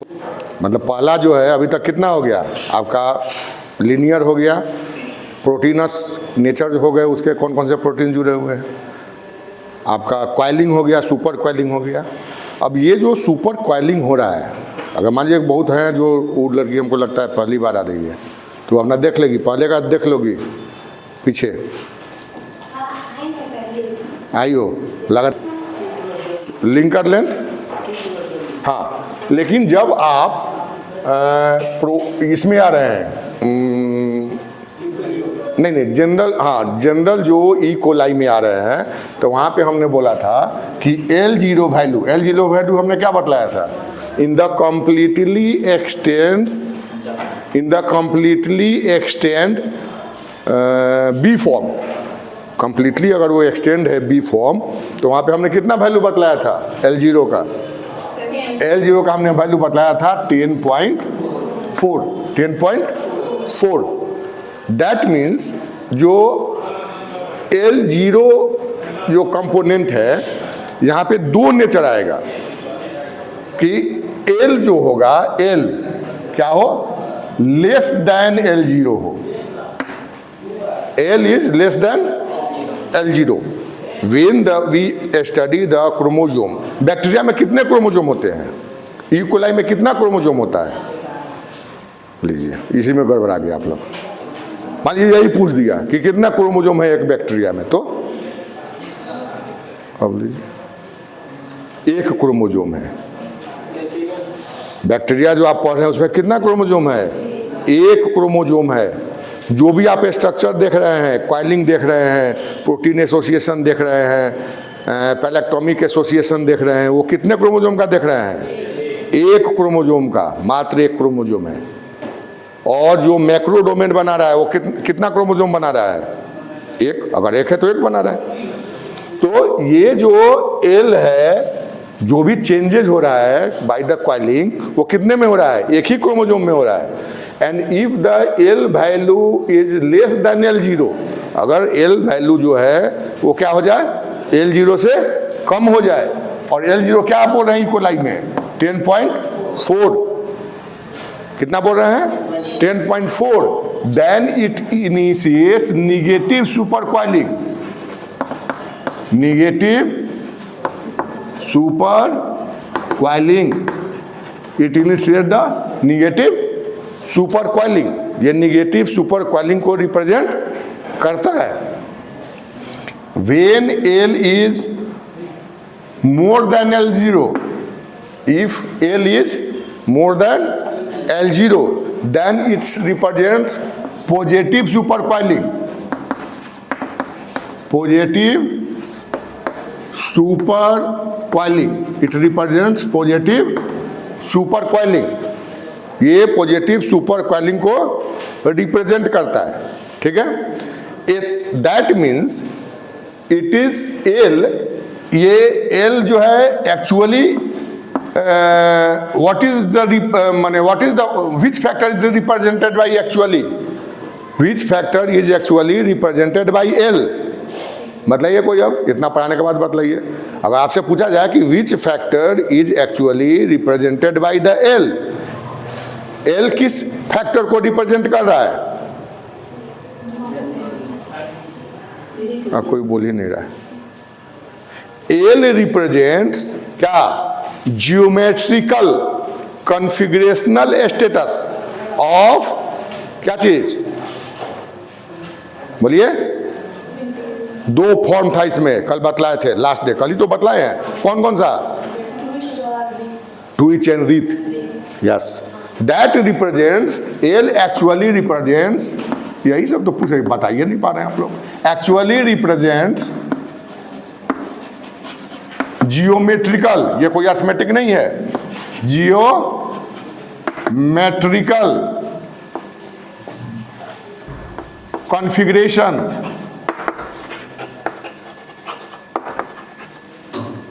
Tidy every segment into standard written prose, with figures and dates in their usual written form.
मतलब पहला जो है अभी तक कितना हो गया आपका, लीनियर हो गया, प्रोटीनस नेचर हो गए, उसके कौन कौन से प्रोटीन जुड़े हुए हैं, आपका क्वाइलिंग हो गया, सुपर क्वाइलिंग हो गया। अब ये जो सुपर क्वाइलिंग हो रहा है, अगर मान लीजिए बहुत हैं जो वो लड़की हमको लगता है पहली बार आ रही है, तो अपना देख लेगी, पहले का देख लोगी, पीछे आई हो लगा लिंकर लेंथ, हाँ। लेकिन जब आप इसमें आ रहे हैं, नहीं जनरल, हाँ जनरल जो ई कोलाई में आ रहे हैं, तो वहाँ पे हमने बोला था कि L0 वैल्यू हमने क्या बतलाया था, in the completely extend B form, completely अगर वो एक्सटेंड है बी फॉर्म, तो वहाँ पे हमने कितना वैल्यू बतलाया था L0 का हमने वैल्यू बतलाया था 10.4। दैट मीन्स जो L0 जो कंपोनेंट है, यहाँ पे दो नेचर आएगा कि L जो होगा, L क्या हो, लेस देन L0 हो, L is less than L0 when we study the chromosome. Bacteria में कितने क्रोमोजोम होते हैं, ई कोलाई में कितना क्रोमोजोम होता है, लीजिए इसी में गड़बड़ा गया आप लोग। मान लीजिए यही पूछ दिया कि कितना क्रोमोजोम है एक बैक्टीरिया में, तो अब लीजिए एक क्रोमोजोम है। बैक्टीरिया जो आप पढ़ रहे हैं उसमें कितना क्रोमोजोम है, एक क्रोमोजोम है। जो भी आप स्ट्रक्चर देख रहे हैं, क्वाइलिंग देख रहे हैं, प्रोटीन एसोसिएशन देख रहे हैं, पैलेक्टोमिक एसोसिएशन देख रहे हैं, वो कितने क्रोमोजोम का देख रहे हैं, एक क्रोमोजोम का, मात्र एक क्रोमोजोम है। और जो मैक्रो डोमेन बना रहा है वो कितना क्रोमोजोम बना रहा है, एक, अगर एक है तो एक बना रहा है। तो ये जो एल है, जो भी चेंजेज हो रहा है बाय द क्वाइलिंग, वो कितने में हो रहा है, एक ही क्रोमोजोम में हो रहा है। And if the L value is less than L0, अगर एल वैल्यू जो है वो क्या हो जाए, L0 से कम हो जाए, और L0 क्या बोल रहे हैं इकोलाई में, 10.4, कितना बोल रहे हैं, 10.4, then it initiates negative supercoiling, it initiate the negative supercoiling. ये निगेटिव सुपर क्वाइलिंग को रिप्रेजेंट करता है। When L is more than L0, if L is more than L0, then it represents positive supercoiling, it represents positive supercoiling। ये positive super coiling को represent करता है, ठीक है। That means it is L, ये L जो है actually what is the which factor is represented by actually, which factor is actually represented by L, बताइए कोई, अब इतना पढ़ाने के बाद बतलाइए। अगर आपसे पूछा जाए कि which factor is actually represented by the L, L किस फैक्टर को रिप्रेजेंट कर रहा है, कोई बोल ही नहीं रहा है। L रिप्रेजेंट्स क्या, जियोमेट्रिकल कॉन्फ़िगरेशनल स्टेटस ऑफ क्या चीज, बोलिए, दो फॉर्म था इसमें, कल बतलाए थे, लास्ट डे कल ही तो बतलाए हैं। कौन कौन सा, Twitch and wreath, yes, that represents, L actually represents, यही सब तो पूछे, बताइए नहीं पा रहे हैं आप लोग, एक्चुअली रिप्रेजेंट्स जियोमेट्रिकल, ये कोई अर्थमेटिक नहीं है, geometrical configuration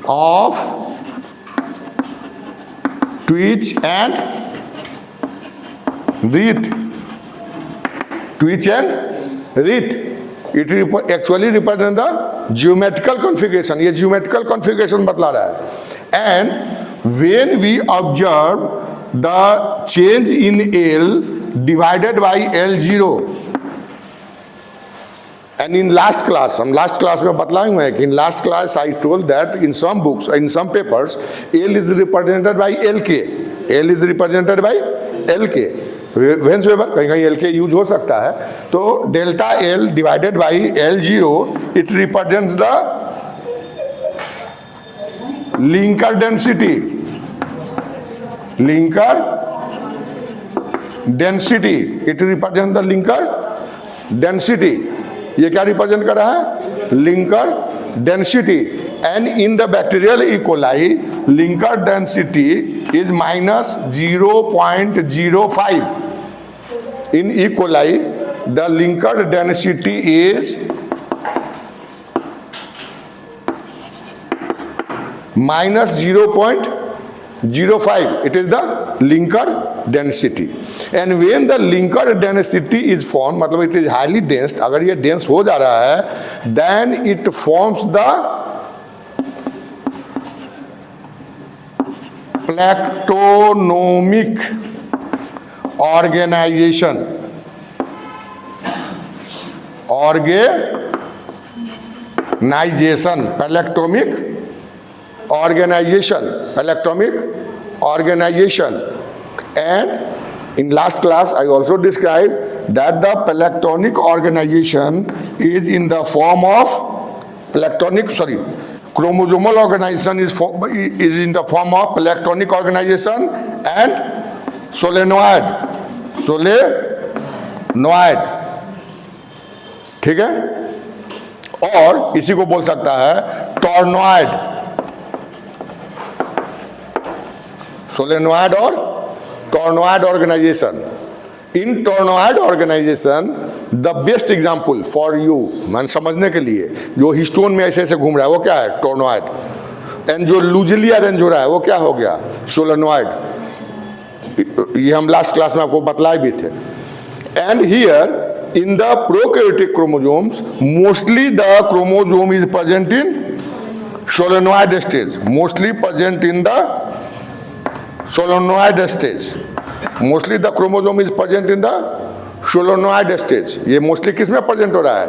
of twist and writhe, it actually represent the geometrical configuration, ये ज्योमेट्रिकल कॉन्फ़िगरेशन बतला रहा है। And when we observe the change in L divided by L0. And in last class, हम last class में बतलाएंगे हैं कि in last class I told that in some books, in some papers, L is represented by LK. L is represented by LK. Whenever कहीं कहीं LK use हो सकता है, तो delta L divided by L0, it represents the linker density. Linker density. It represents the linker density. ये क्या represent कर रहा है? Linker density. And in the bacterial E coli linker density is -0.05. In E coli the linker density is -0.05. It is the linker density. And when the linker density is formed, मतलब it is highly dense, अगर ये dense हो जा रहा है, then it forms the plectonemic organization. Pallectomic organization. And in last class I also described that the pallectonic organization is in the form of chromosomal organization is in the form of pallectonic organization and solenoid. ठीक है. और इसी को बोल सकता है toroid. Solenoid और toroid organization. In toroid organization the best example for you मैंने समझने के लिए, जो हिस्टोन में ऐसे ऐसे घूम रहा है वो क्या है? टॉर्नोइड. एंड जो लूजली अरेंज हो रहा है वो क्या हो गया? सोलेनोइड. ये हम लास्ट क्लास में आपको बतलाए भी थे. And here in the prokaryotic chromosomes, mostly the chromosome is present in solenoid stage. Mostly present in the solenoid stage. Mostly the chromosome is present in the solenoid stage. ये mostly किस में present हो रहा है?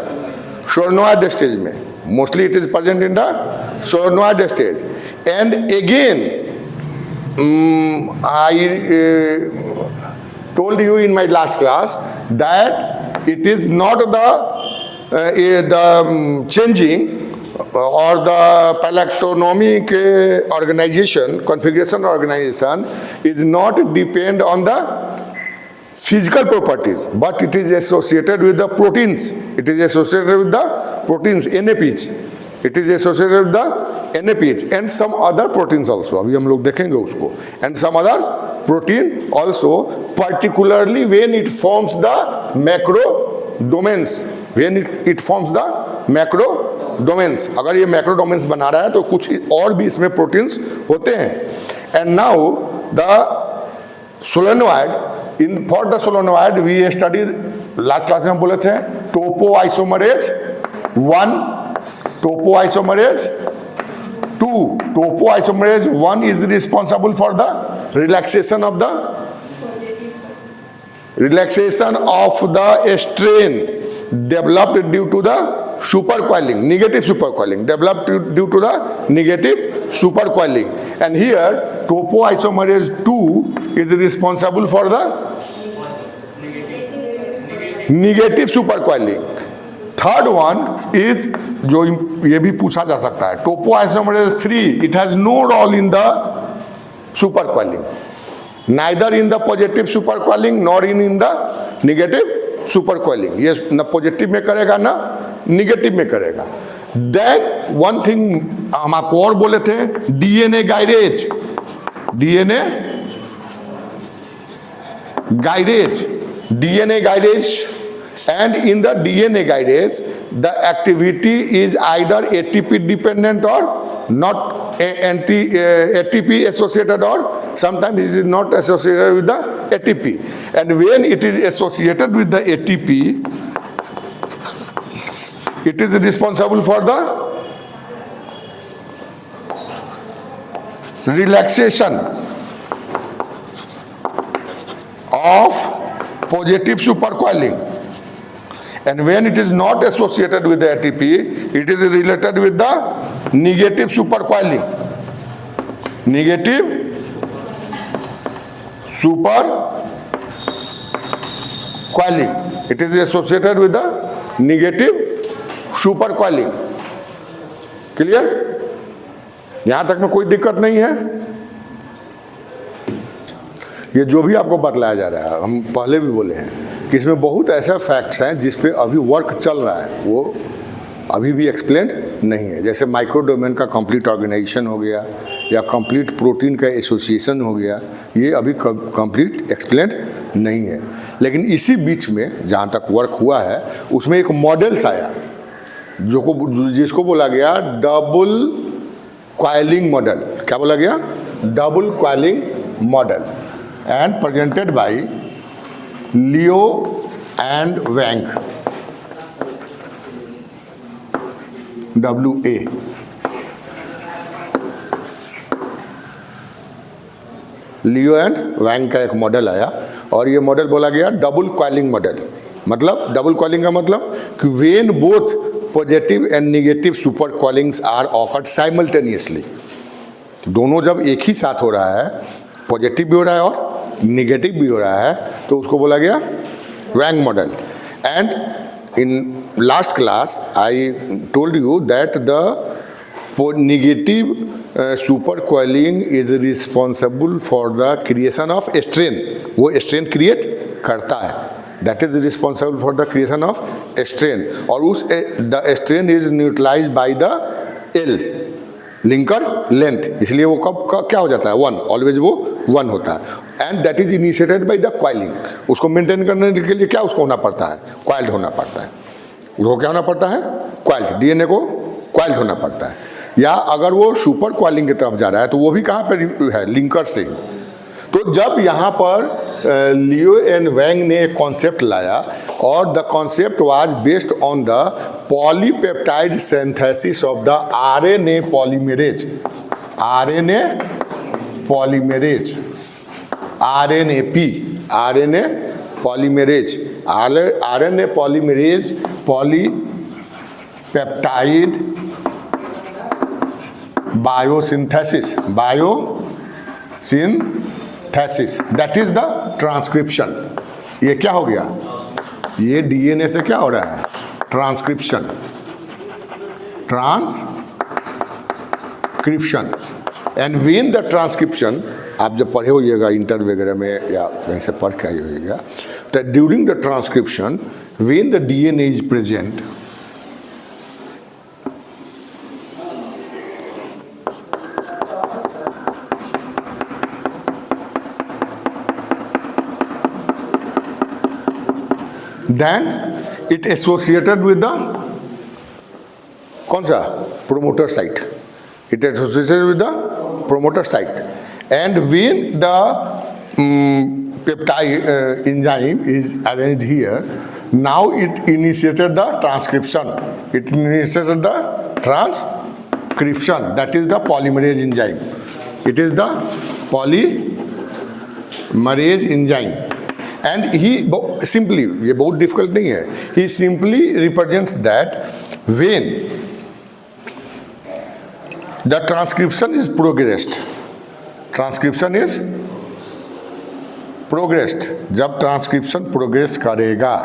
solenoid stage में. Mostly it is present in the solenoid stage. And again, I told you in my last class that it is not the changing or the pallectonomic organization, configuration organization is not depend on the physical properties, but it is associated with the proteins. It is associated with the proteins, NAPs. It is associated with the NAPs and some other proteins also. अभी हम लोग देखेंगे उसको. And some other protein also, particularly when it forms the macro domains. When it forms the macro domains. अगर ये macro domains बना रहा है तो कुछ और भी इसमें proteins होते हैं. And now the solenoid, for the solenoid we studied last class में हम बोले थे topoisomerase 1, topoisomerase 2. Topoisomerase 1 is responsible for the relaxation of the strain developed due to the supercoiling, negative supercoiling, developed due to the negative supercoiling. And here topoisomerase 2 is responsible for the negative supercoiling. Third one is, जो ये भी पूछा जा सकता है, topoisomerase 3, it has no role in the supercoiling, neither in the positive supercoiling nor in the negative supercoiling. ये न positive में करेगा ना निगेटिव में करेगा. Then one thing हम आपको और बोले थे, DNA guidage. And in the DNA guidance, the activity is either ATP dependent or not ATP associated, or sometimes it is not associated with the ATP. And when it is associated with the ATP, it is responsible for the relaxation of positive supercoiling. And when it is not associated with the ATP, it is related with the negative supercoiling. Negative supercoiling. It is associated with the negative supercoiling. Clear? यहां तक में कोई दिक्कत नहीं है. ये जो भी आपको बतलाया जा रहा है, हम पहले भी बोले हैं कि इसमें बहुत ऐसे फैक्ट्स हैं जिस पे अभी वर्क चल रहा है, वो अभी भी एक्सप्लेन नहीं है. जैसे माइक्रो डोमेन का कंप्लीट ऑर्गेनाइजेशन हो गया या कंप्लीट प्रोटीन का एसोसिएशन हो गया, ये अभी कंप्लीट एक्सप्लेन नहीं है. लेकिन इसी बीच में जहाँ तक वर्क हुआ है उसमें एक मॉडल्स आया जिसको बोला गया डबल कॉइलिंग मॉडल. क्या बोला गया? Double coiling model. And presented by Liu and Wang, WA. Liu and Wang का एक मॉडल आया और ये मॉडल बोला गया डबल कॉइलिंग मॉडल. मतलब डबल कॉइलिंग का मतलब कि when both positive and negative super coilings are occurred simultaneously, दोनों जब एक ही साथ हो रहा है, पॉजिटिव भी हो रहा है और नेगेटिव भी हो रहा है, तो उसको बोला गया Wang model. And in last class I told you that the negative supercoiling is responsible for the creation of strain. वो strain create करता है. That is responsible for the creation of strain. और उस the strain is neutralized by the L linker length. इसलिए वो कब क्या हो जाता है? 1. Always वो 1 होता है. And that is initiated by the coiling. उसको मेंटेन करने के लिए क्या उसको होना पड़ता है? Coiled होना पड़ता है. उसको क्या होना पड़ता है? Coiled. DNA को coiled होना पड़ता है. या अगर वो सुपर कॉइलिंग की तरफ जा रहा है तो वो भी कहाँ पर है? लिंकर से. तो जब यहाँ पर लियो एंड वैंग ने एक कॉन्सेप्ट लाया और the concept was based on the polypeptide synthesis of the RNA polymerase. RNA polymerase, RNAP, RNA polymerase, RNA polymerase polypeptide biosynthesis, that is the transcription. ये क्या हो गया? ये DNA से क्या हो रहा है? Transcription. And when the transcription, आप जब पढ़े होइएगा इंटर वगैरह में या कहीं से पढ़ के आए होइएगा, तो during the transcription when the DNA is present, then it associated with the कौन सा? promoter site. It associated with the promoter site. And when the peptide enzyme is arranged here, now it initiated the transcription. It initiated the transcription. That is the polymerase enzyme. It is the polymerase enzyme. And he simply, ये बहुत difficult नहीं है, he simply represents that when the transcription is progressed, जब transcription progress करेगा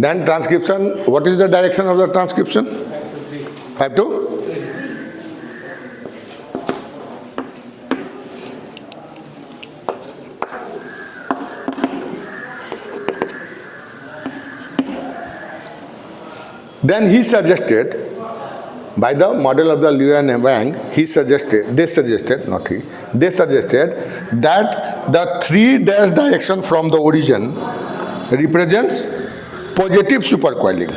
then transcription, what is the direction of the transcription? 5 to 'Then he suggested by the model of the Liu and Wang, they suggested that the 3 dash direction from the origin represents positive supercoiling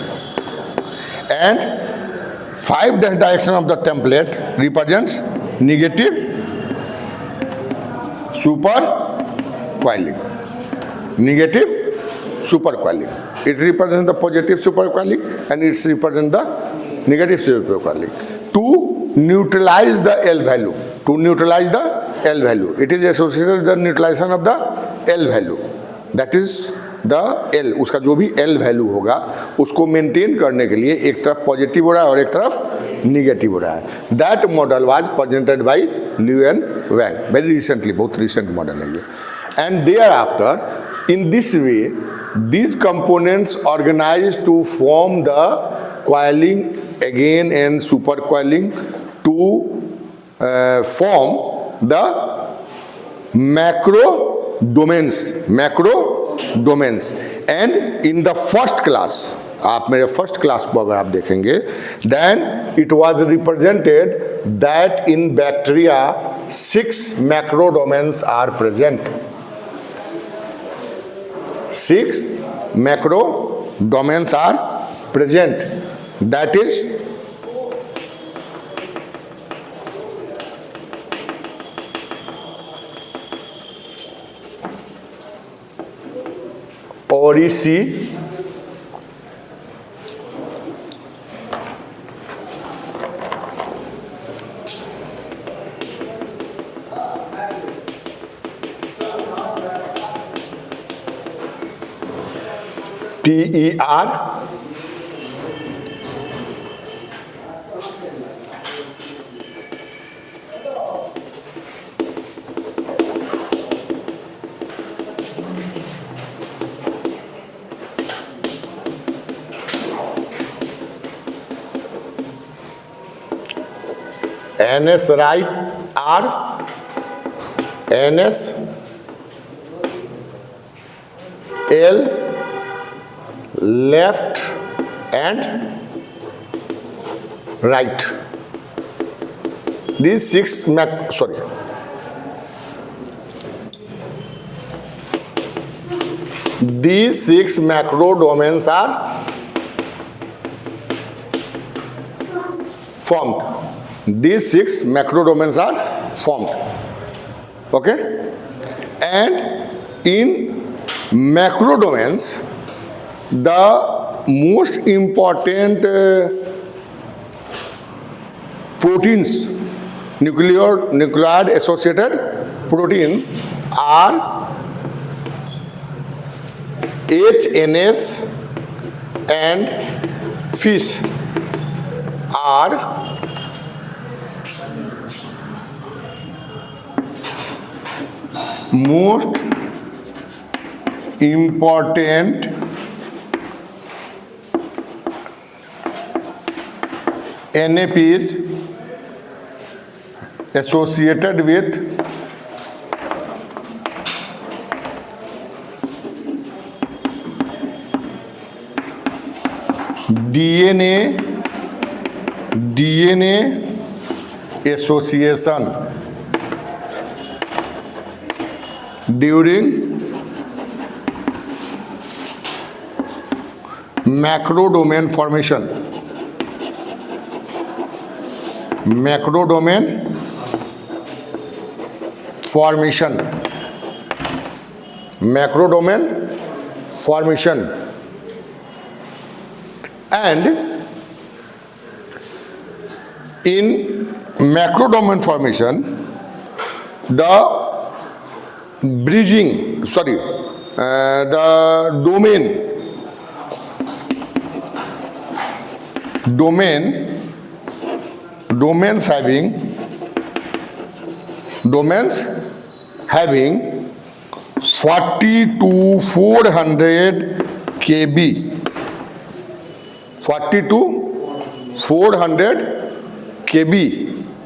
and 5 dash direction of the template represents negative supercoiling. Negative supercoiling. It represents the positive supercoiling and it represents the negative supercoiling. To neutralize the L value. To neutralize the L value. It is associated with the neutralization of the L value. That is the L. उसका जो भी L value होगा उसको maintain करने के लिए एक तरफ पॉजिटिव हो रहा है और एक तरफ निगेटिव हो रहा है. That model was presented by Liu and Wang. Very recently, बहुत recent model है ये. And thereafter, in this way, these components organized to form the coiling again and supercoiling to form the macro domains. And in the first class, आप मेरे first class को अगर आप देखेंगे, then it was represented that in bacteria 6 macro domains are present. 6 macro domains are present. That is Orici, TER, NS right R, NS L left and right. These 6 These 6 macro domains are formed. These 6 macro domains are formed. Okay? And in macro domains, the most important proteins, nuclear associated proteins are HNS and FIS are most important NAPs associated with DNA association during macro domain formation. Macro domain formation. Macro domain formation. And in macro domain formation, the bridging, the domains having 40 to 400 kb. 40 to 400 kb.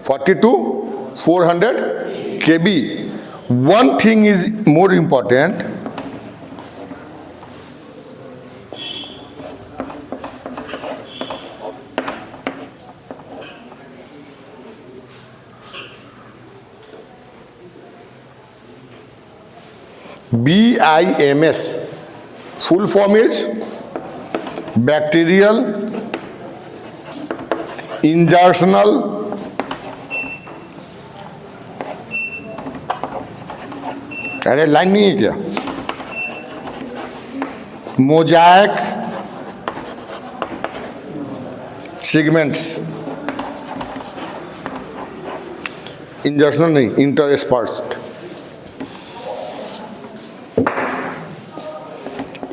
40 to 400 kb. One thing is more important. BIMS, full form is Bacterial Insertional अरे line नहीं है क्या? Mosaic segments, insertional नहीं, interspersed,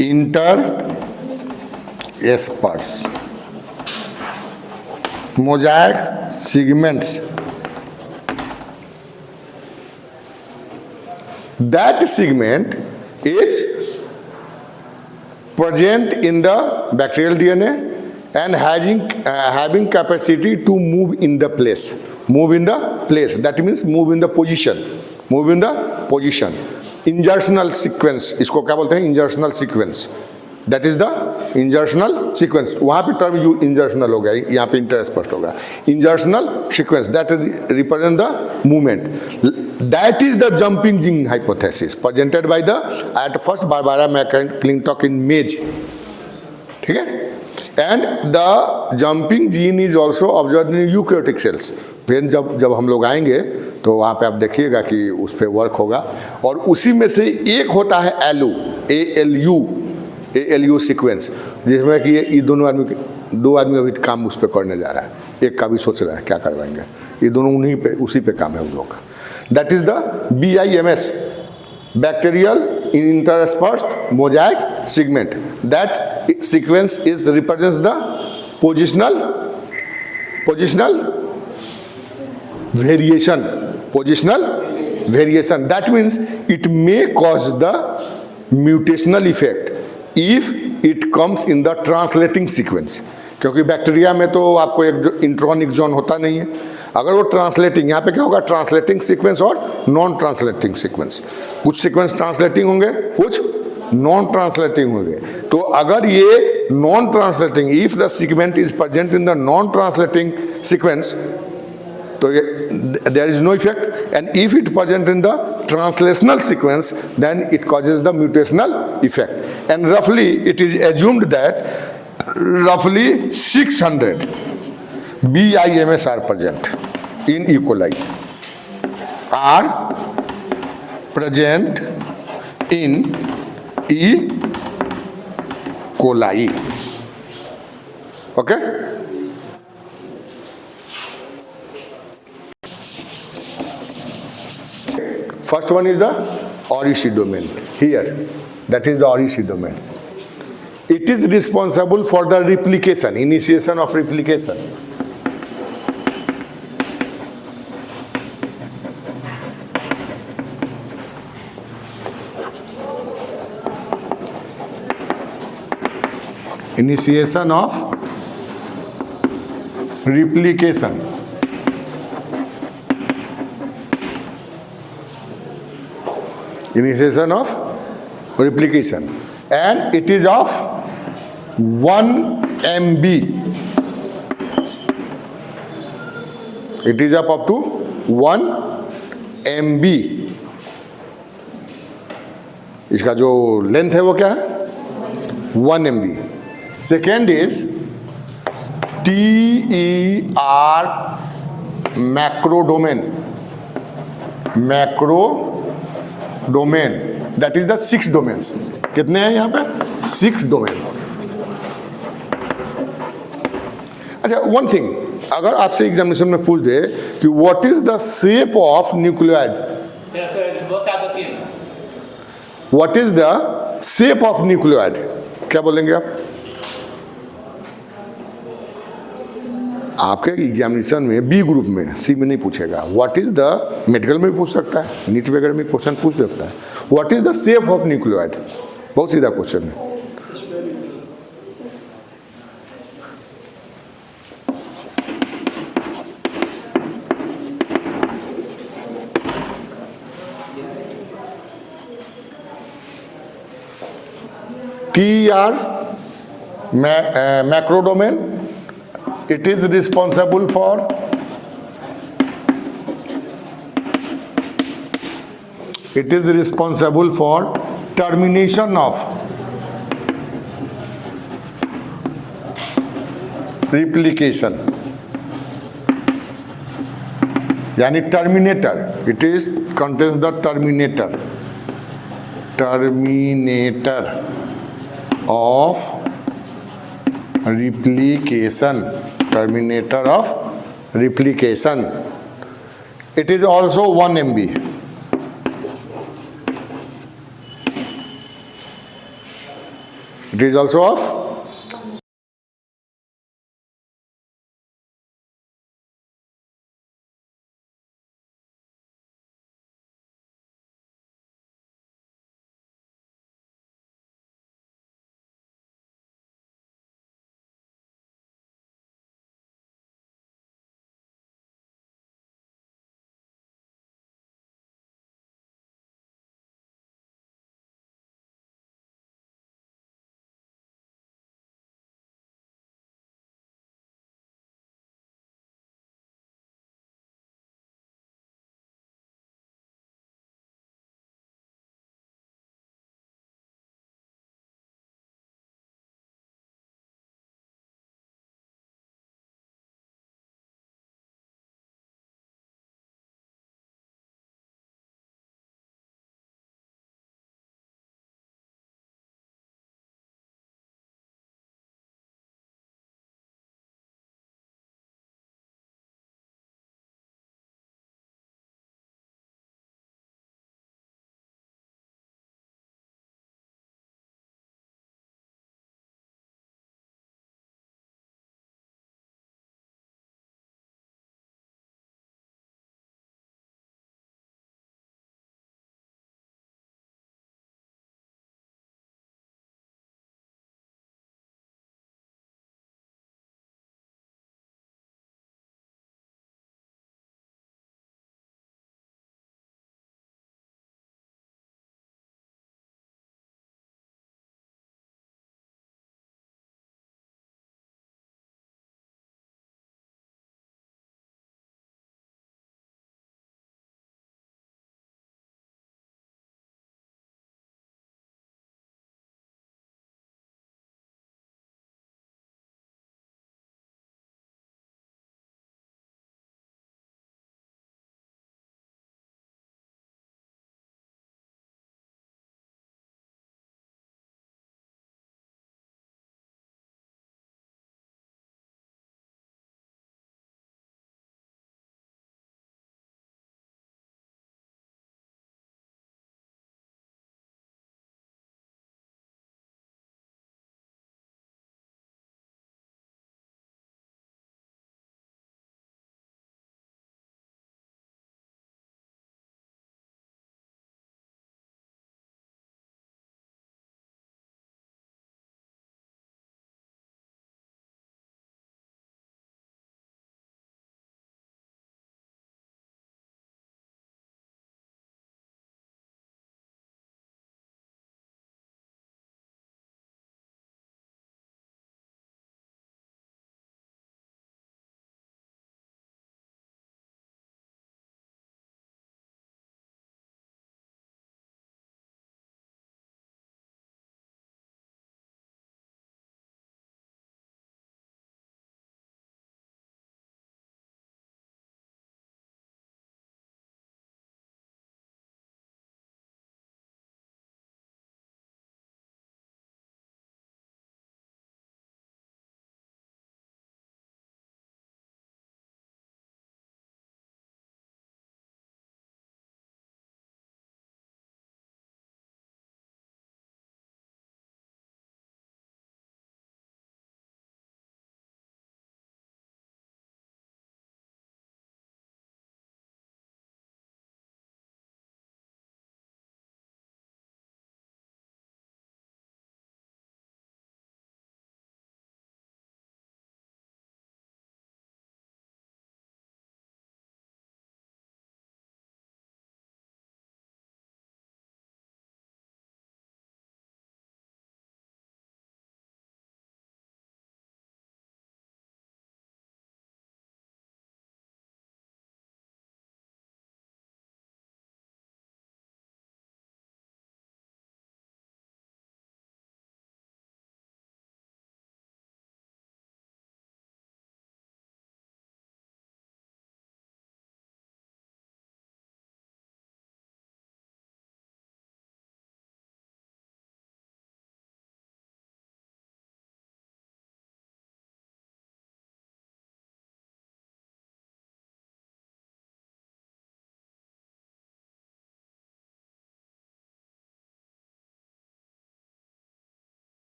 interspersed mosaic segments. That segment is present in the bacterial DNA and having capacity to move in the place. Move in the place. That means move in the position. Move in the position. Insertional sequence. इसको क्या बोलते हैं? Insertional sequence. That is the insertional sequence. वहाँ पे term you insertional हो गया, यहाँ पे interspersed होगा. Insertional sequence that represent the movement. That is the jumping gene hypothesis presented by the at first Barbara McClintock in May. ठीक है? And the jumping gene is also observed in eukaryotic cells. फिर जब हम लोग आएंगे तो वहाँ पे आप देखिएगा कि उस पर वर्क होगा. और उसी में से एक होता है ALU सीक्वेंस, जिसमें कि ये दो आदमी अभी काम उस पर करने जा रहा है. एक का भी सोच रहा है क्या करवाएंगे. ये दोनों उसी पे काम है उन लोग का. That is the BIMS, Bacterial Interspersed Mosaic Segment. That sequence represents the positional variation. Positional variation. That means it may cause the mutational effect if it comes in the translating sequence. क्योंकि bacteria में तो आपको एक इंट्रॉनिक zone होता नहीं है. अगर वो ट्रांसलेटिंग, यहाँ पे क्या होगा? ट्रांसलेटिंग सीक्वेंस और नॉन ट्रांसलेटिंग सीक्वेंस. कुछ सीक्वेंस ट्रांसलेटिंग होंगे, कुछ नॉन ट्रांसलेटिंग होंगे. तो अगर ये non translating, if the sequence is present in the non translating sequence, तो there is no effect. And if it present in the translational sequence, then it causes the mutational effect. And roughly it is assumed that roughly 600 BIMS are present in E. coli. Are present in E. coli. Okay? First one is the Orishi domain. Here, that is the Orishi domain. It is responsible for the replication, initiation of replication. Initiation of replication. Initiation of replication, and it is of 1 MB. It is up to 1 MB. इसका जो length है वो क्या है? 1 MB. Second is TER macrodomain. Macrodomain, that is the 6 domains. कितने हैं यहाँ पे? 6 डोमेन्स. अच्छा, वन थिंग, अगर आपसे एग्जामिनेशन में पूछ दे कि what is the shape of nucleoid, what is the shape of nucleoid, क्या बोलेंगे आप? आपके एग्जामिनेशन में बी ग्रुप में, सी में नहीं पूछेगा. व्हाट इज द, मेडिकल में भी पूछ सकता है, नीट वगैरह में क्वेश्चन पूछ सकता है. What is the shape of nucleoid, बहुत सीधा क्वेश्चन है. TER macrodomain, it is responsible for It is responsible for termination of replication. यानी terminator. It is contains the terminator of replication. Terminator of replication. It is also 1 MB. It is also of